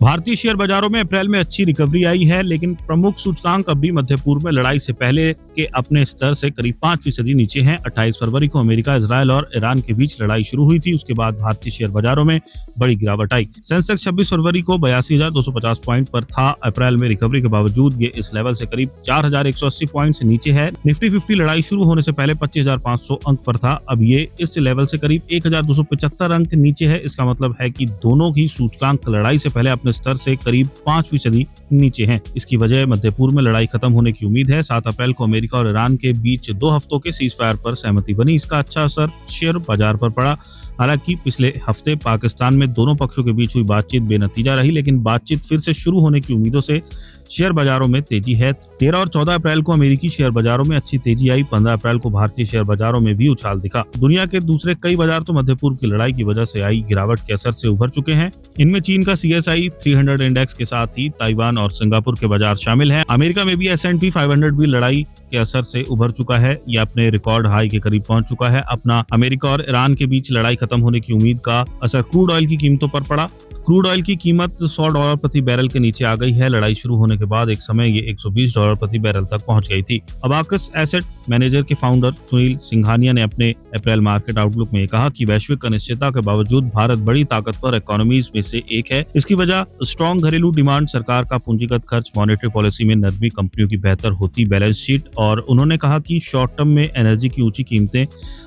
भारतीय शेयर बाजारों में अप्रैल में अच्छी रिकवरी आई है, लेकिन प्रमुख सूचकांक अब भी मध्य पूर्व में लड़ाई से पहले के अपने स्तर से करीब 5% नीचे हैं। 28 फरवरी को अमेरिका, इजरायल और ईरान के बीच लड़ाई शुरू हुई थी। उसके बाद भारतीय शेयर बाजारों में बड़ी गिरावट आई। सेंसेक्स 26 फरवरी को 82,250 पॉइंट पर था। अप्रैल में रिकवरी के बावजूद ये इस लेवल से करीब 4,180 पॉइंट से नीचे है। निफ्टी 50 लड़ाई शुरू होने से पहले 25,500 अंक पर था। अब ये इस लेवल से करीब 1,275 अंक नीचे है। इसका मतलब है कि दोनों ही सूचकांक लड़ाई से पहले अपने स्तर से करीब 5% नीचे हैं। इसकी वजह मध्य पूर्व में लड़ाई खत्म होने की उम्मीद है। 7 अप्रैल को अमेरिका और ईरान के बीच 2 हफ्तों के सीज फायर पर सहमति बनी। इसका अच्छा असर शेयर बाजार पर पड़ा। हालांकि पिछले हफ्ते पाकिस्तान में दोनों पक्षों के बीच हुई बातचीत बेनतीजा रही, लेकिन बातचीत फिर से शुरू होने की उम्मीदों से शेयर बाजारों में तेजी है। 13 और 14 अप्रैल को अमेरिकी शेयर बाजारों में अच्छी तेजी आई। 15 अप्रैल को भारतीय शेयर बाजारों में भी उछाल दिखा। दुनिया के दूसरे कई बाजार तो मध्य पूर्व की लड़ाई की वजह से आई गिरावट के असर से उभर चुके हैं। इनमें चीन का CSI 300 इंडेक्स के साथ ही ताइवान और सिंगापुर के बाजार शामिल हैं। अमेरिका में भी S&P 500 भी लड़ाई के असर से उभर चुका है। यह अपने रिकॉर्ड हाई के करीब पहुंच चुका है। अपना अमेरिका और ईरान के बीच लड़ाई खत्म होने की उम्मीद का असर क्रूड ऑयल की कीमतों पर पड़ा। क्रूड ऑयल की कीमत $100 प्रति बैरल के नीचे आ गई है। लड़ाई शुरू होने के बाद एक समय ये $120 प्रति बैरल तक पहुंच गई थी। अबाकस एसेट मैनेजर के फाउंडर सुनील सिंघानिया ने अपने अप्रैल मार्केट आउटलुक में कहा कि वैश्विक अनिश्चितता के बावजूद भारत बड़ी ताकतवर इकोनॉमीज में से एक है। इसकी वजह स्ट्रॉन्ग घरेलू डिमांड, सरकार का पूंजीगत खर्च, मॉनेटरी पॉलिसी में नरमी, कंपनियों की बेहतर होती बैलेंस शीट और उन्होंने कहा कि शॉर्ट टर्म में एनर्जी की ऊंची कीमतें,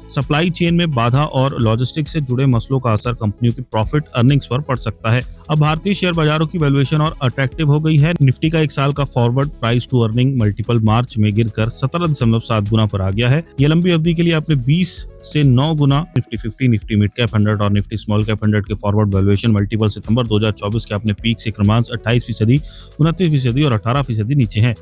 सप्लाई चेन में बाधा और लॉजिस्टिक्स से जुड़े मसलों का असर कंपनियों की प्रॉफिट अर्निंग्स पर पड़ सकता है। अब भारतीय शेयर बाजारों की वैल्यूएशन और अट्रैक्टिव हो गई है। निफ्टी का 1 साल का forward price to earning multiple मार्च में गिरकर 17.7 गुना पर आ गया है। यह लंबी अवधि के लिए अपने 20 से 9 गुना निफ्टी 50, निफ्टी मिड कैप 100 और निफ्टी स्मॉल कैप 100 के फॉरवर्ड वैल्यूएशन मल्टीपल सितंबर 2024 के अपने पीक से क्रमशः 28%, 29% और 18% नीचे हैं।